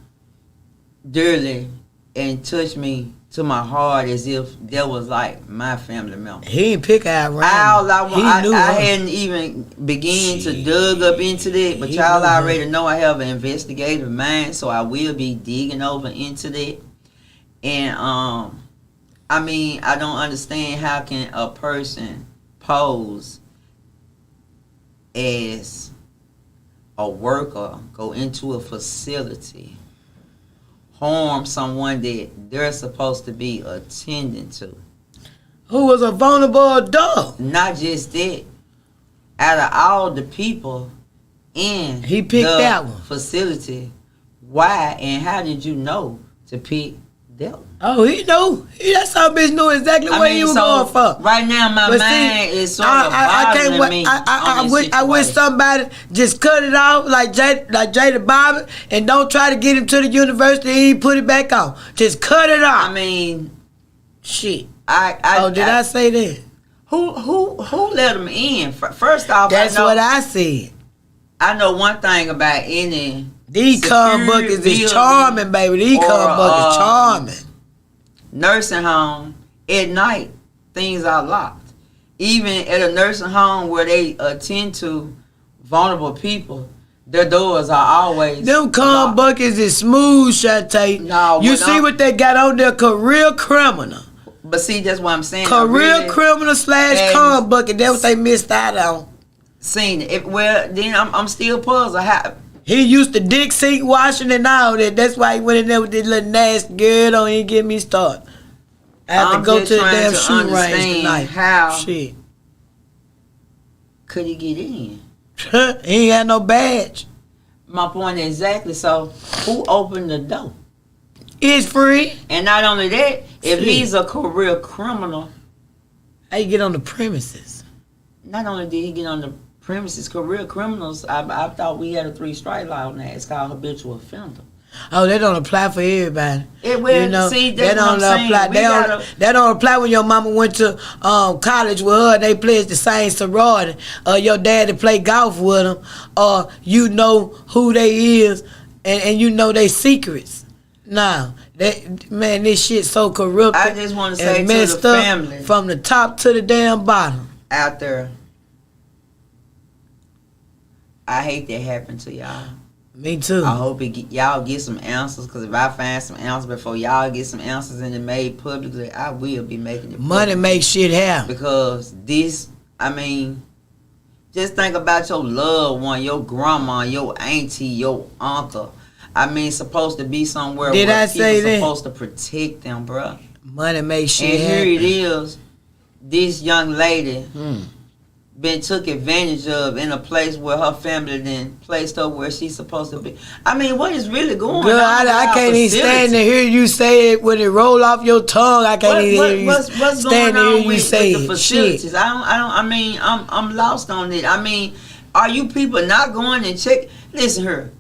dearly and touched me to my heart as if that was like my family member. He didn't pick out right. I hadn't even begun to dig up into that, but y'all already know I have an investigative mind, so I will be digging over into that. And I mean, I don't understand how can a person pose as a worker, go into a facility, harm someone that they're supposed to be attending to. Who was a vulnerable adult. Not just that. Out of all the people in he picked that one facility, why and how did you know to pick that one? Oh, he knew. That's how bitch knew exactly what he was going for. Right now, my mind is sort of bothering me. I wish somebody just cut it off like Jada Bobbitt and don't try to get him to the university and put it back on. Just cut it off. I mean, shit. Did I say that? Who let him in? First off, that's what I said. I know one thing about any. These cum buckets is charming, baby. These cum buckets charming. Nursing home at night, things are locked. Even at a nursing home where they attend to vulnerable people, their doors are always them cum buckets is smooth, Shantae. No, you see what they got on there? Career criminal. But see, that's what I'm saying. Career criminal / cum bucket. That's what they missed out on. Seen it. Well, then I'm still puzzled. He used to dick seat washing and all that. That's why he went in there with this little nasty girl. Don't even get me started. I have to go to the damn shooting range tonight. How shit could he get in? He ain't had no badge. My point exactly. So who opened the door? It's free. And not only that, if he's a career criminal, how you get on the premises? Not only did he get on the premises, career criminals, I thought we had a 3-strike law on that. It's called habitual offender. Oh, they don't apply for everybody. It will. You know, see, they don't apply. They don't apply when your mama went to college with her and they played the same sorority. Or your daddy play golf with them. Or you know who they is and you know they secrets. Nah, man, this shit so corrupt. I just want to say to the family, from the top to the damn bottom out there, I hate that happened to y'all. Me too. I hope y'all get some answers, because if I find some answers before y'all get some answers and it made publicly, I will be making it money make shit happen. Because this, I mean, just think about your loved one, your grandma, your auntie, your uncle. I mean, supposed to be somewhere where people supposed to protect them, bro. Money make shit happen. And here it is, this young lady been took advantage of in a place where her family then placed her where she's supposed to be. I mean, what is really going on? I can't even stand to hear you say it when it roll off your tongue. I can't even hear you stand to hear you say the facilities? Shit. I mean, I'm lost on it. I mean, are you people not going and check? Listen here.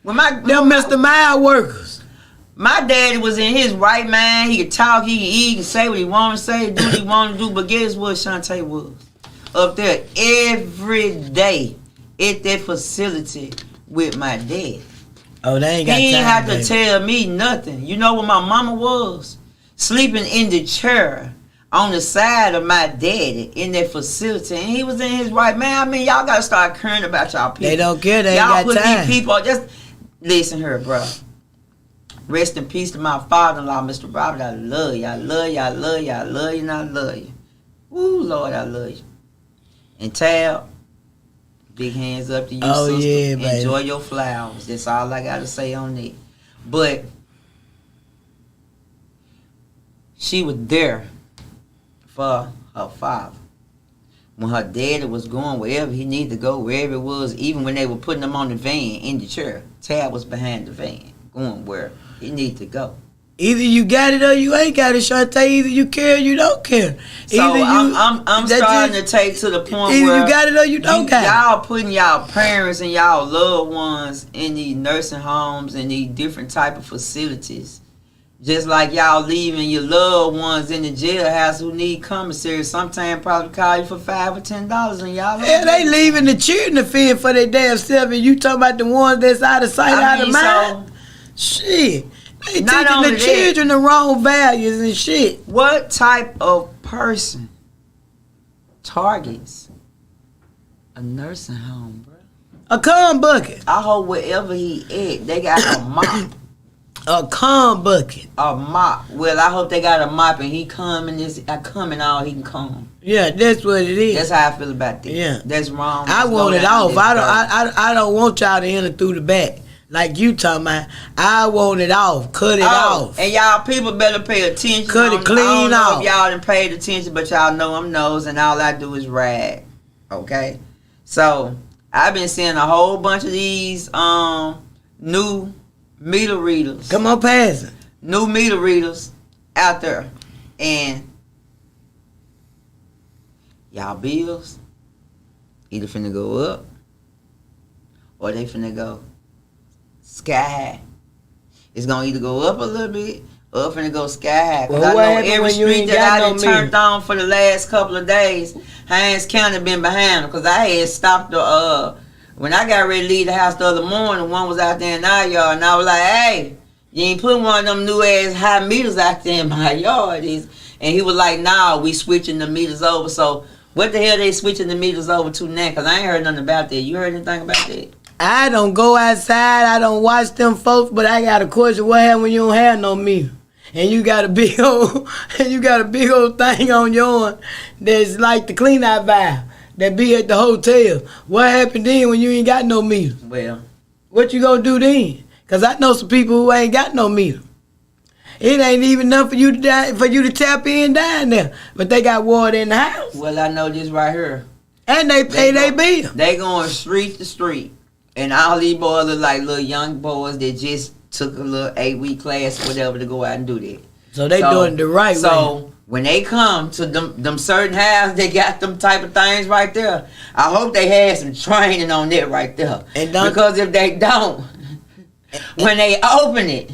When them Mr. Mile workers. My daddy was in his right mind. He could talk, he could eat, he could say what he wanted to say, do what he wanted to do. But guess what Shantae was? Up there every day at that facility with my dad. Oh, they ain't got time. He ain't have to tell me nothing. You know what my mama was? Sleeping in the chair on the side of my daddy in that facility. And he was in his right mind. I mean, y'all got to start caring about y'all people. They don't care. They y'all ain't got time. These people, just listen here, bro. Rest in peace to my father-in-law, Mr. Robert. I love you. I love you. I love you. I love you. And I love you. Ooh, Lord, I love you. And Tab, big hands up to you, sister. Yeah, baby. Enjoy your flowers. That's all I got to say on it. But she was there for her father. When her daddy was going wherever he needed to go, wherever it was, even when they were putting him on the van in the chair, Tab was behind the van, going where he needed to go. Either you got it or you ain't got it, Shantae. Either you care or you don't care. So I'm starting to take to the point either where you got it or you don't got it. Y'all putting y'all parents and y'all loved ones in these nursing homes and these different type of facilities. Just like y'all leaving your loved ones in the jailhouse who need commissary. Sometimes probably call you for $5 or $10 and y'all. Yeah, they leaving the children to fend for their damn self, and you talking about the ones that's out of sight, out of mind. Shit. They teaching the children the wrong values and shit. What type of person targets a nursing home, bro? A cum bucket. I hope wherever he at, they got a mop. A cum bucket. A mop. Well, I hope they got a mop and he come and all he can come. Yeah, that's what it is. That's how I feel about that. Yeah, that's wrong. I want it off. I don't want y'all to enter through the back. Like you talking about, I want it off. Cut it off. And y'all people better pay attention. Cut it clean I don't know off. if y'all done paid attention, but y'all know I'm nose and all I do is rag. Okay? So, I've been seeing a whole bunch of these new meter readers. Come on, pass it. New meter readers out there. And y'all bills either finna go up or they finna go sky high. It's gonna either go up a little bit or finna go sky high. Cause I know every street that I done turned on for the last couple of days, Hines County been behind them. Cause I had stopped when I got ready to leave the house the other morning, one was out there in our yard, and I was like, hey, you ain't put one of them new ass high meters out there in my yard. And he was like, nah, we switching the meters over. So what the hell they switching the meters over to now? Cause I ain't heard nothing about that. You heard anything about that? I don't go outside. I don't watch them folks, but I got a question. What happens when you don't have no meter? And you got a big old thing on yours that's like the clean out valve that be at the hotel. What happened then when you ain't got no meter? Well, What you gonna do then? Cause I know some people who ain't got no meter. It ain't even enough for you to tap in down there, but they got water in the house. Well, I know this right here. And they pay their bill. They going street to street, and all these boys look like little young boys that just took a little 8-week class or whatever to go out and do that. So they doing the right way. So when they come to them certain houses, they got them type of things right there. I hope they had some training on that right there. Because if they don't, when they open it,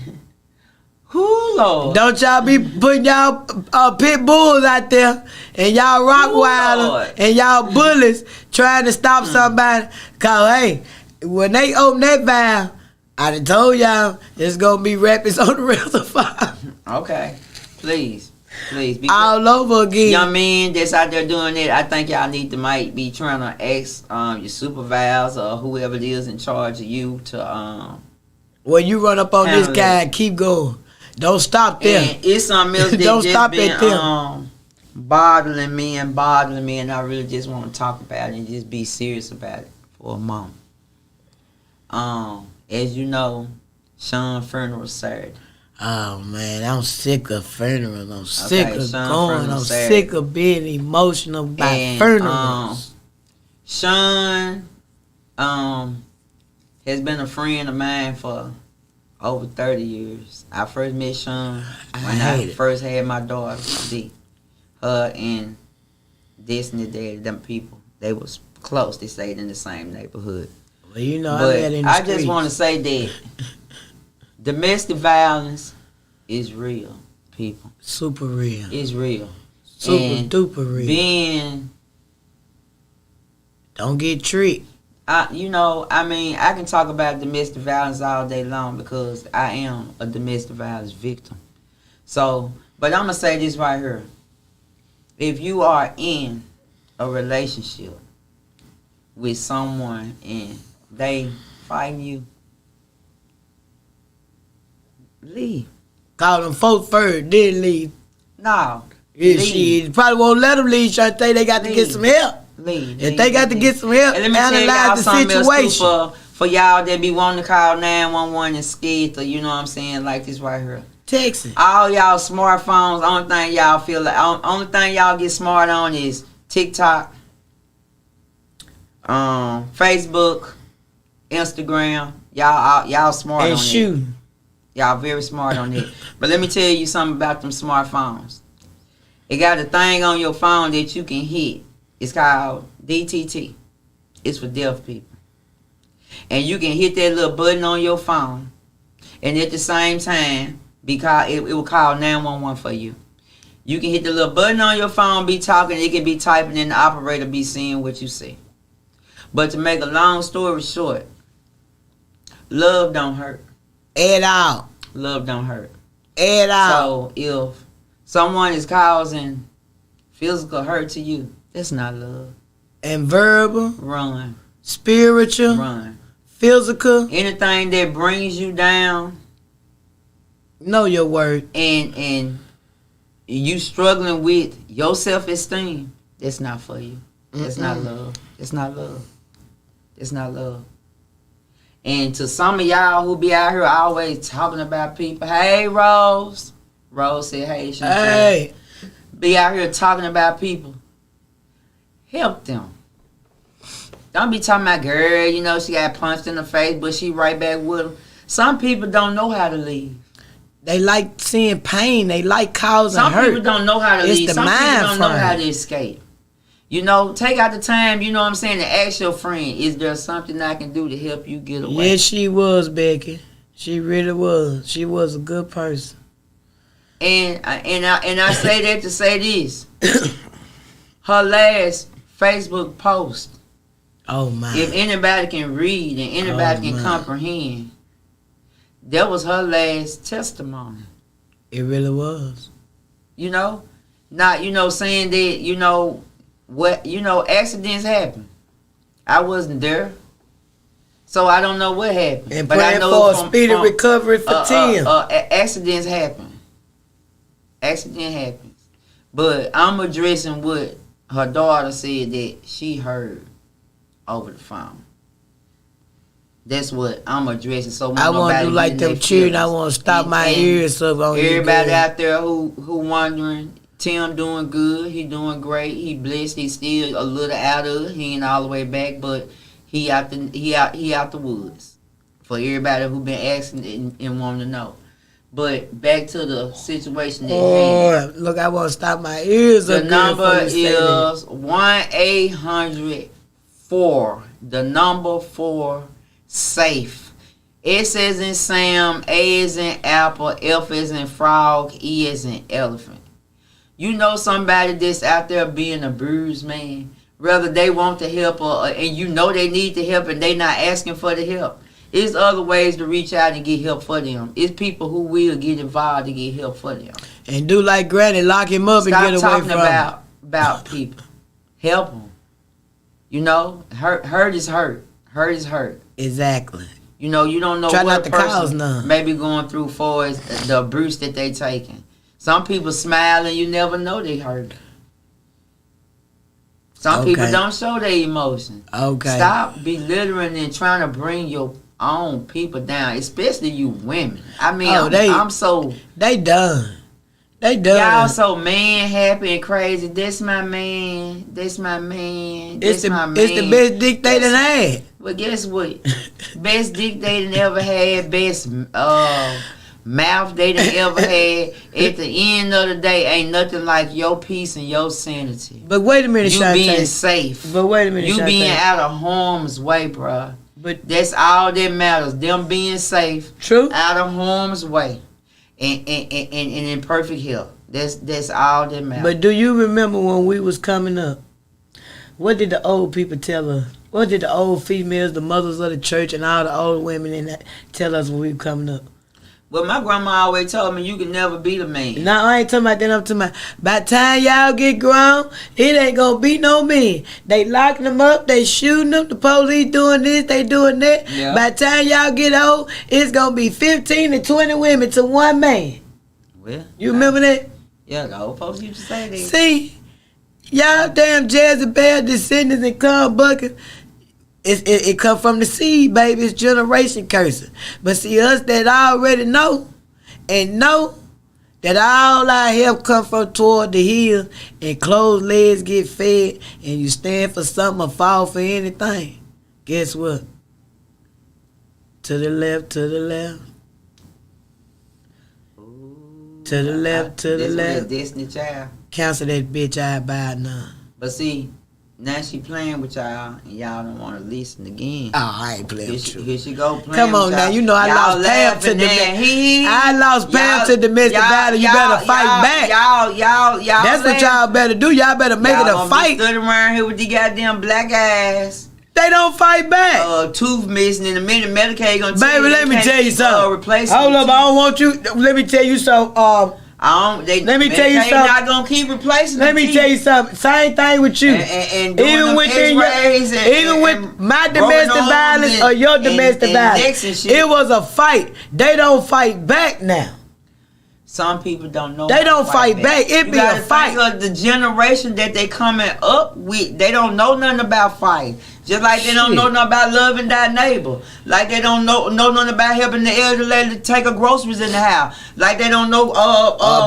whoo Lord. Don't y'all be putting y'all pit bulls out there and y'all Rottweilers and y'all bullies trying to stop somebody. Cause hey, when they open that valve, I done told y'all it's gonna be rapids on the reservoir. Okay, please. All over again. Young men that's out there doing it, I think y'all need to might be trying to ask your supervisor or whoever it is in charge of you to when you run up on this guy, keep going. Don't stop there. And it's something else that Don't just stop been at them. bothering me, and I really just want to talk about it and just be serious about it for a moment. As you know, Sean's funeral Saturday. Oh man, I'm sick of funerals. I'm sick of Sean going. I'm sick of being emotional about funerals. Sean has been a friend of mine for over 30 years. I first met Sean when I first had my daughter, D. Her and Destiny Daddy, them people, they was close. They stayed in the same neighborhood. Well, you know, but I I just want to say that domestic violence is real, people. Super real. It's real. Super duper real. Don't get tricked. I can talk about domestic violence all day long because I am a domestic violence victim. So, but I'm going to say this right here. If you are in a relationship with someone and they fighting you, leave. Call them folks first, then leave. No. Yeah, she probably won't let them leave. Trying to think they got to get some help. If they got to get some help, analyze the situation. For y'all that be wanting to call 911 and scared, or you know what I'm saying, like this right here. Texting. All y'all smartphones, only thing y'all get smart on is TikTok, Facebook, Instagram. Y'all smart on it. Y'all very smart on it. But let me tell you something about them smartphones. It got a thing on your phone that you can hit. It's called DTT. It's for deaf people. And you can hit that little button on your phone, and at the same time, it will call 911 for you. You can hit the little button on your phone, be talking, it can be typing, and the operator be seeing what you see. But to make a long story short, love don't hurt. At all. Love don't hurt. At all. So if someone is causing physical hurt to you, that's not love. And verbal. Run. Spiritual. Run. Physical. Anything that brings you down. Know your word. And you struggling with your self-esteem, that's not for you. That's not love. It's not love. It's not love. And to some of y'all who be out here always talking about people, hey, Rose. Rose said, hey, Chantel. Hey. Be out here talking about people. Help them. Don't be talking about, girl, you know, she got punched in the face, but she right back with them. Some people don't know how to leave. They like seeing pain. They like causing hurt. Some people don't know how to leave. Some people don't know how to frame. escape. You know, take out the time, you know what I'm saying, to ask your friend, is there something I can do to help you get away? Yes, she was, Becky. She really was. She was a good person. And I say that to say this. Her last Facebook post. Oh, my. If anybody can read and anybody can comprehend, that was her last testimony. It really was. You know? Not, you know, saying that, you know, accidents happen. I wasn't there. So I don't know what happened. And but I know for a speedy recovery for Tim. Accidents happen. Accident happens. But I'm addressing what her daughter said that she heard over the phone. That's what I'm addressing. So I want to do like them cheering. I want to stop my ears up on everybody out there who wondering. Tim doing good. He doing great. He blessed. He's still a little out of it. He ain't all the way back, but he out the woods. For everybody who been asking and wanting to know. But back to the situation at hand. Look, I want to stop my ears up. The number is 1-800-4. The number 4 safe. S as in Sam, A as in Apple, F as in Frog, E as in Elephant. You know somebody that's out there being abused, man. Whether they want the help and you know they need the help and they not asking for the help. There's other ways to reach out and get help for them. It's people who will get involved to get help for them. And do like Granny, lock him up and get away from him. Stop talking about people. Help them. You know, hurt is hurt. Hurt is hurt. Exactly. You know, you don't know Try what not to cause none. Maybe going through for is the abuse that they taking. Some people smile and you never know they hurt. Some people don't show their emotions. Okay. Stop belittling and trying to bring your own people down, especially you women. I mean, they done. They done. Y'all so man happy and crazy. This my man. This my man. This my man. It's the best dick they done had. Well, guess what? Best dick they done ever had. Best mouth they done ever had. At the end of the day, ain't nothing like your peace and your sanity. But wait a minute, you Shante. Being safe. But wait a minute, you Shante. Being out of harm's way, bruh. But that's all that matters. Them being safe. True. Out of harm's way. And in perfect health. That's all that matters. But do you remember when we was coming up? What did the old people tell us? What did the old females, the mothers of the church, and all the old women in that tell us when we were coming up? Well, my grandma always told me you can never be the man. No, I ain't talking about that. I'm talking about by the time y'all get grown, it ain't gonna be no man. They locking them up, they shooting them, the police doing this, they doing that. Yeah. By the time y'all get old, it's gonna be 15 to 20 women to one man. Well, you remember that? Yeah, the old folks used to say that. See, y'all damn Jezebel descendants and cum buckets. It come from the seed, baby. It's generation cursing. But see, us that already know and know that all our help come from toward the hill and closed legs get fed and you stand for something or fall for anything. Guess what? To the left, to the left. Ooh, to the left, to the left. Destiny child. Cancel that bitch, I buy none. But see, now she playing with y'all, and y'all don't want to listen again. Oh, I ain't playing with you. Here she go playing. Come on with now, y'all. you know I lost Pam to domestic battle. You better fight back. Y'all. That's what y'all better do. Y'all better make it a fight. Stood around here with the goddamn black ass. They don't fight back. Tooth missing in a minute. Medicaid gonna tell you. Baby, let me tell you something. Hold up, I don't want you. Let me tell you something. Let me tell you something. Not gonna keep replacing. Let me tell you something. Same thing with you. And even with my domestic violence or your domestic violence, it was a fight. They don't fight back now. Some people don't know. They don't fight back. It be a fight. Think of the generation that they coming up with. They don't know nothing about fighting. Just like they don't know nothing about loving thy neighbor. Like they don't know nothing about helping the elderly lady to take her groceries in the house. Like they don't know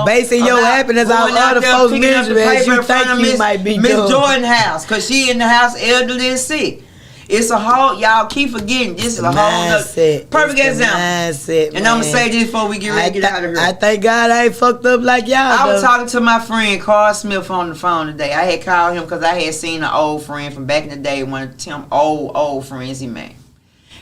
basing your happiness on other folks' misery as you think you might be doing. Miss Jordan's house, cause she in the house elderly and sick. It's a whole, y'all keep forgetting. This is a whole perfect example. Mindset, and I'm gonna say this before we get ready to get out of here. I thank God I ain't fucked up like y'all. I was talking to my friend Carl Smith on the phone today. I had called him because I had seen an old friend from back in the day, one of Tim's old friends he made.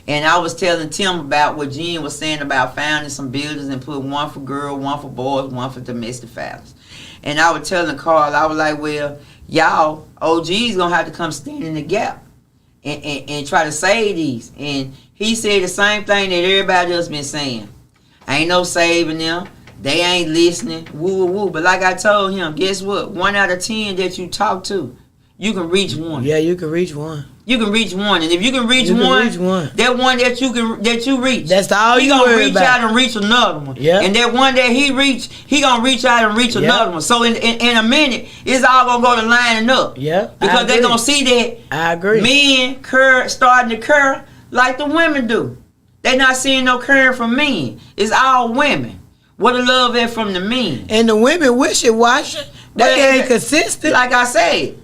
And I was telling Tim about what Jen was saying about founding some buildings and put one for girls, one for boys, one for domestic violence. And I was telling Carl, I was like, well, y'all, OG's gonna have to come stand in the gap. And try to save these. And he said the same thing that everybody else been saying. Ain't no saving them. They ain't listening. Woo, woo, woo. But like I told him, guess what? 1 out of 10 that you talk to, you can reach one. Yeah, you can reach one. You can reach one. And if you can reach one, that one that you reach. That's all you gonna reach out and reach another one. Yeah. And that one that he reach, he gonna reach out and reach another one. So in a minute, it's all gonna go to lining up. Yeah. Because they gonna see that I agree. men starting to curl, like the women do. They not seeing no caring from men. It's all women. What the love is from the men. And the women wishy-washy. They ain't consistent. Like I said,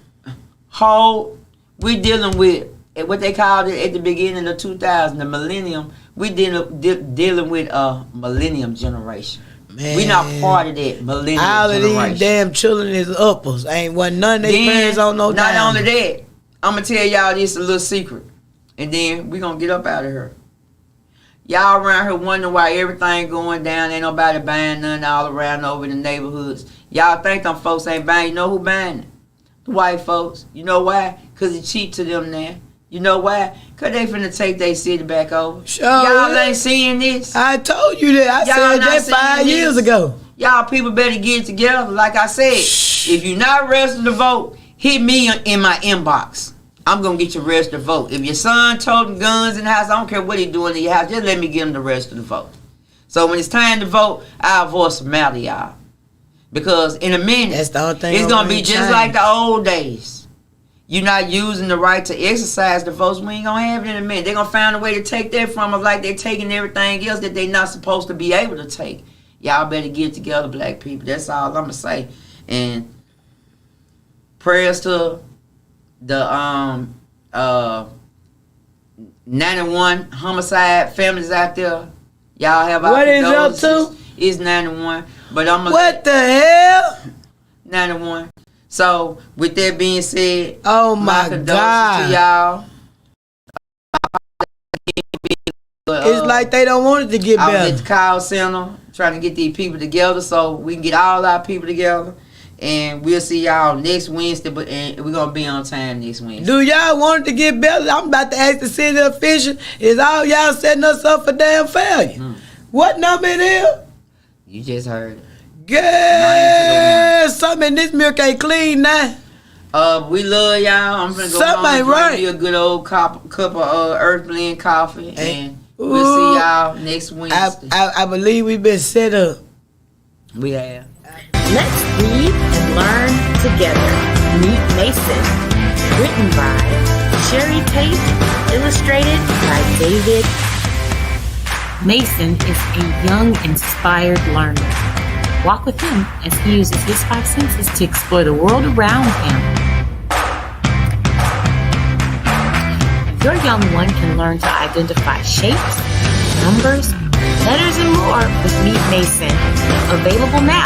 we dealing with what they called it at the beginning of 2000, the millennium. We dealing with a millennium generation. Man, we not part of that millennium all generation. of these damn children is uppers. Ain't one none of their parents on no Not down. only that, I'm going to tell y'all this a little secret. And then we going to get up out of here. Y'all around here wondering why everything going down. Ain't nobody buying nothing all around over the neighborhoods. Y'all think them folks ain't buying. You know who buying it? The white folks. You know why? Because it's cheap to them now. You know why? Because they finna take their city back over. Sure, y'all ain't seeing this. I told you that. I said that 5 years ago. Y'all people better get it together. Like I said, if you're not registered to vote, hit me in my inbox. I'm going to get you registered to vote. If your son toting guns in the house, I don't care what he doing in your house, just let me get him to register to vote. So when it's time to vote, I'll voice some out of y'all. Because in a minute, that's the only thing it's going to be just like the old days. You're not using the right to exercise the votes. We ain't going to have it in a minute. They're going to find a way to take that from us like they're taking everything else that they're not supposed to be able to take. Y'all better get it together, black people. That's all I'm going to say. And prayers to the 91 homicide families out there. Y'all have what is up to? It's 91. But I'm what the hell? 91. So, with that being said, oh my God, to y'all. It's like they don't want it to get better. I was at the call center trying to get these people together so we can get all our people together. And we'll see y'all next Wednesday, and we're going to be on time next Wednesday. Do y'all want it to get better? I'm about to ask the city official, is all y'all setting us up for damn failure? What number it is? You just heard it. Girl, something in this milk ain't clean now. We love y'all. I'm gonna go something home ain't and right. drink me a good old cup of Earth Blend coffee, and we'll see y'all next Wednesday. I believe we've been set up. We have. Let's read and learn together. Meet Mason. Written by Sherry Tate. Illustrated by David. Mason is a young, inspired learner. Walk with him as he uses his 5 senses to explore the world around him. Your young one can learn to identify shapes, numbers, letters, and more with Meet Mason. Available now